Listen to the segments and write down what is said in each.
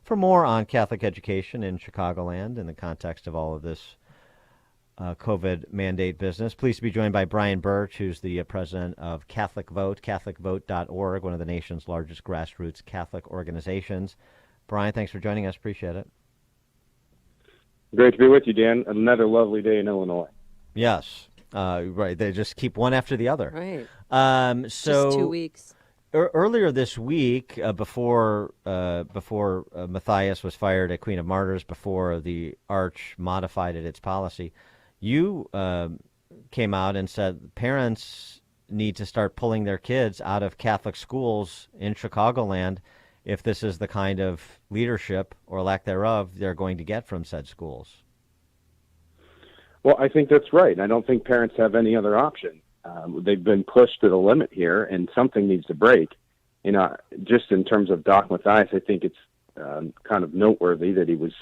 for more on Catholic education in Chicagoland in the context of all of this COVID mandate business. Pleased to be joined by Brian Burch, who's the president of Catholic Vote, CatholicVote.org, one of the nation's largest grassroots Catholic organizations. Brian, thanks for joining us. Appreciate it. Great to be with you, Dan. Another lovely day in Illinois. Yes, right. They just keep one after the other. Right. So just 2 weeks. Earlier this week, before Matthias was fired at Queen of Martyrs, before the Arch modified its policy, you came out and said parents need to start pulling their kids out of Catholic schools in Chicagoland if this is the kind of leadership or lack thereof they're going to get from said schools. Well, I think that's right. I don't think parents have any other option. They've been pushed to the limit here, and something needs to break. You know, just in terms of Doc Matthias, I think it's kind of noteworthy that he was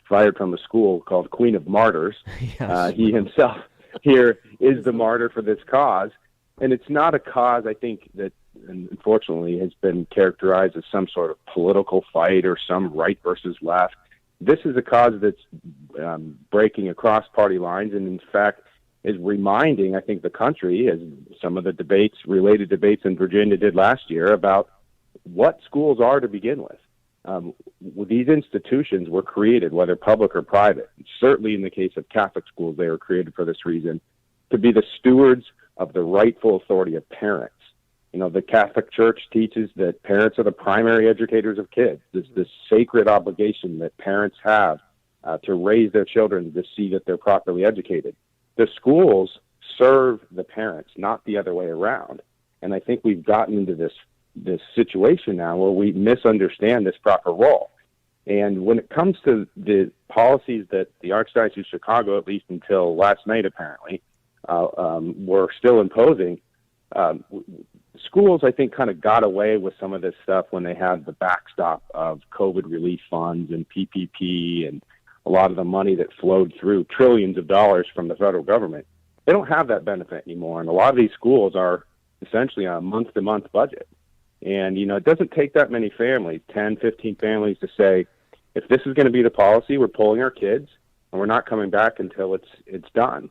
fired from a school called Queen of Martyrs. Yes. He himself here is the martyr for this cause. And it's not a cause, I think, that unfortunately has been characterized as some sort of political fight or some right versus left. This is a cause that's breaking across party lines, and in fact is reminding, I think, the country, as some of the related debates in Virginia did last year, about what schools are to begin with. These institutions were created, whether public or private. Certainly in the case of Catholic schools, they were created for this reason, to be the stewards of the rightful authority of parents. You know, the Catholic Church teaches that parents are the primary educators of kids. There's this sacred obligation that parents have to raise their children to see that they're properly educated. The schools serve the parents, not the other way around. And I think we've gotten into this situation now where we misunderstand this proper role. And when it comes to the policies that the Archdiocese of Chicago, at least until last night apparently, were still imposing, schools, I think, kind of got away with some of this stuff when they had the backstop of COVID relief funds and PPP and a lot of the money that flowed through, trillions of dollars from the federal government. They don't have that benefit anymore. And a lot of these schools are essentially on a month-to-month budget. And, you know, it doesn't take that many families, 10, 15 families, to say, if this is going to be the policy, we're pulling our kids and we're not coming back until it's done.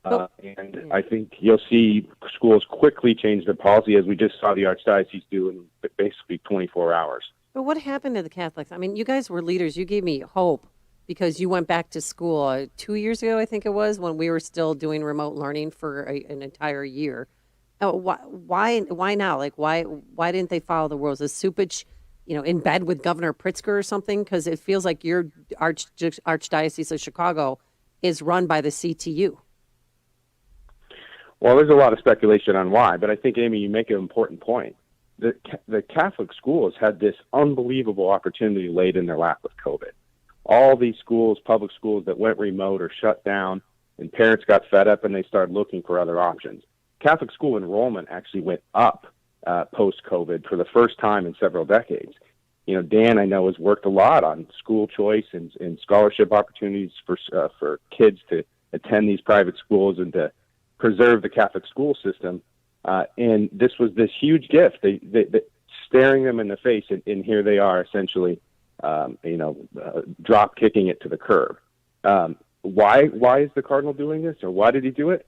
And I think you'll see schools quickly change their policy, as we just saw the Archdiocese do in basically 24 hours. But what happened to the Catholics? I mean, you guys were leaders. You gave me hope because you went back to school 2 years ago, I think it was, when we were still doing remote learning for an entire year. Why now? Like, why didn't they follow the rules? Is Supich, in bed with Governor Pritzker or something? Because it feels like your Archdiocese of Chicago is run by the CTU. Well, there's a lot of speculation on why, but I think, Amy, you make an important point. The Catholic schools had this unbelievable opportunity laid in their lap with COVID. All these schools, public schools that went remote or shut down, and parents got fed up and they started looking for other options. Catholic school enrollment actually went up post-COVID for the first time in several decades. Dan, I know, has worked a lot on school choice and scholarship opportunities for kids to attend these private schools and to preserve the Catholic school system. And this was this huge gift, they staring them in the face, and here they are essentially, drop kicking it to the curb. Why is the Cardinal doing this, or why did he do it?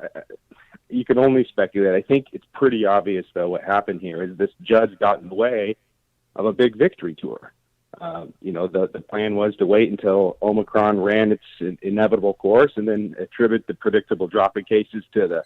You can only speculate. I think it's pretty obvious, though, what happened here is this judge got in the way of a big victory tour. The plan was to wait until Omicron ran its inevitable course and then attribute the predictable drop in cases to the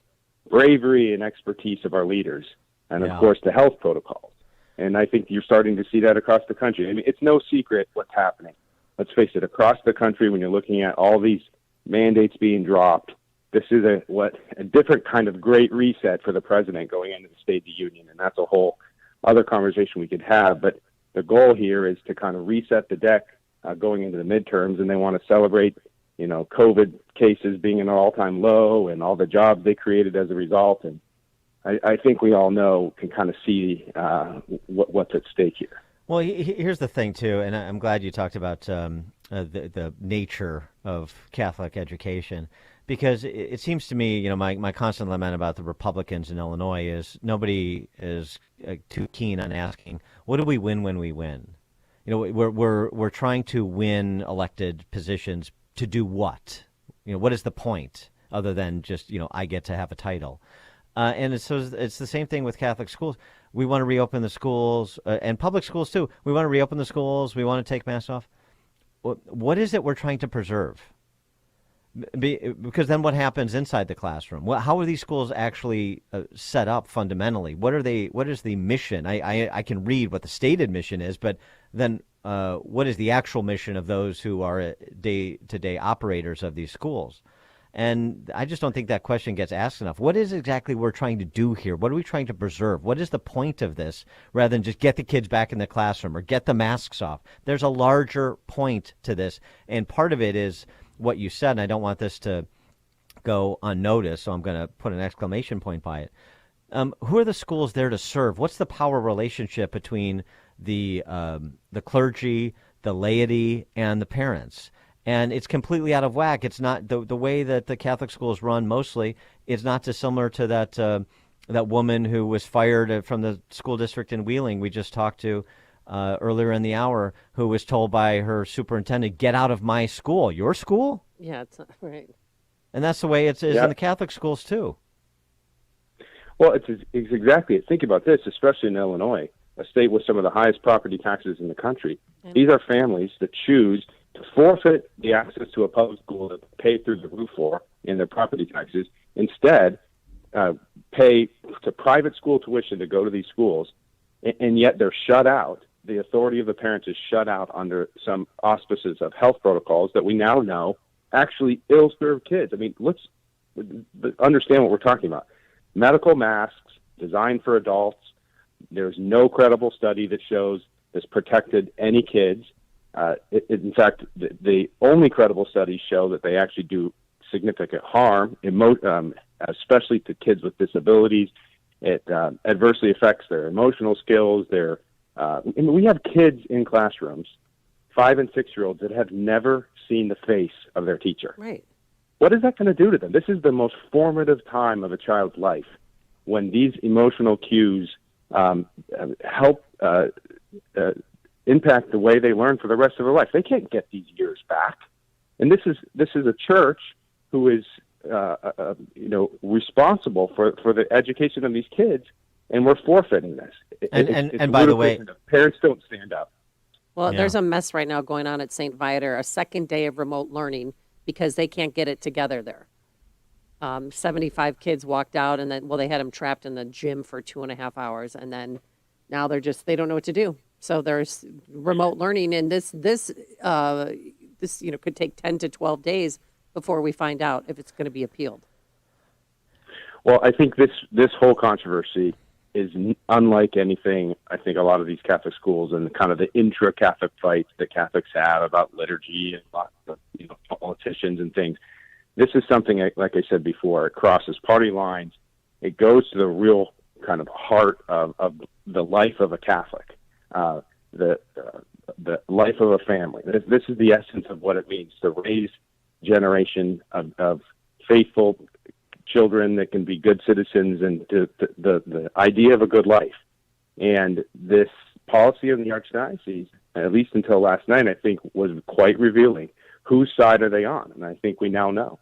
bravery and expertise of our leaders and, of course, the health protocols. And I think you're starting to see that across the country. I mean, it's no secret what's happening. Let's face it, across the country, when you're looking at all these mandates being dropped, this is a different kind of great reset for the president going into the State of the Union, and that's a whole other conversation we could have. But the goal here is to kind of reset the deck going into the midterms, and they want to celebrate, COVID cases being an all-time low and all the jobs they created as a result. And I think we all can kind of see what's at stake here. Well, here's the thing, too, and I'm glad you talked about the nature of Catholic education, because it seems to me, my constant lament about the Republicans in Illinois is nobody is too keen on asking, what do we win when we win? we're trying to win elected positions to do what? What is the point other than just I get to have a title? And it's the same thing with Catholic schools. We want to reopen the schools and public schools too. We want to reopen the schools. We want to take masks off. What is it we're trying to preserve? Because then what happens inside the classroom? How are these schools actually set up fundamentally? What is the mission? I can read what the stated mission is, but then what is the actual mission of those who are day-to-day operators of these schools? And I just don't think that question gets asked enough. What is exactly we're trying to do here? What are we trying to preserve? What is the point of this rather than just get the kids back in the classroom or get the masks off? There's a larger point to this, and part of it is what you said, and I don't want this to go unnoticed, so I'm going to put an exclamation point by it. Who are the schools there to serve? What's the power relationship between the clergy, the laity, and the parents? And it's completely out of whack. It's not the way that the Catholic schools run mostly. It's not dissimilar to that woman who was fired from the school district in Wheeling we just talked to earlier in the hour, who was told by her superintendent, "Get out of my school." Your school? Yeah, it's not right. And that's the way it is in the Catholic schools too. Well, it's exactly. Think about this, especially in Illinois, a state with some of the highest property taxes in the country. These are families that choose to forfeit the access to a public school that they pay through the roof for in their property taxes, instead pay to private school tuition to go to these schools, and yet they're shut out. The authority of the parents is shut out under some auspices of health protocols that we now know actually ill-serve kids. I mean, let's understand what we're talking about. Medical masks designed for adults. There's no credible study that shows this protected any kids. In fact, the only credible studies show that they actually do significant harm, especially to kids with disabilities. It adversely affects their emotional skills. We have kids in classrooms, 5- and 6-year-olds, that have never seen the face of their teacher. Right. What is that going to do to them? This is the most formative time of a child's life, when these emotional cues help impact the way they learn for the rest of their life. They can't get these years back. And this is a church who is responsible for the education of these kids, and we're forfeiting this. And by the way, parents don't stand up. Well, there's a mess right now going on at St. Viator, a second day of remote learning because they can't get it together there. 75 kids walked out, and then, they had them trapped in the gym for 2.5 hours, and then now they don't know what to do. So there's remote learning, and this could take 10 to 12 days before we find out if it's going to be appealed. Well, I think this whole controversy is unlike anything I think a lot of these Catholic schools and kind of the intra-Catholic fights that Catholics have about liturgy and lots of politicians and things. This is something, like I said before, it crosses party lines. It goes to the real kind of heart of the life of a Catholic. The life of a family. This is the essence of what it means to raise generation of faithful children that can be good citizens, and the idea of a good life. And this policy of the Archdiocese, at least until last night, I think was quite revealing. Whose side are they on? And I think we now know.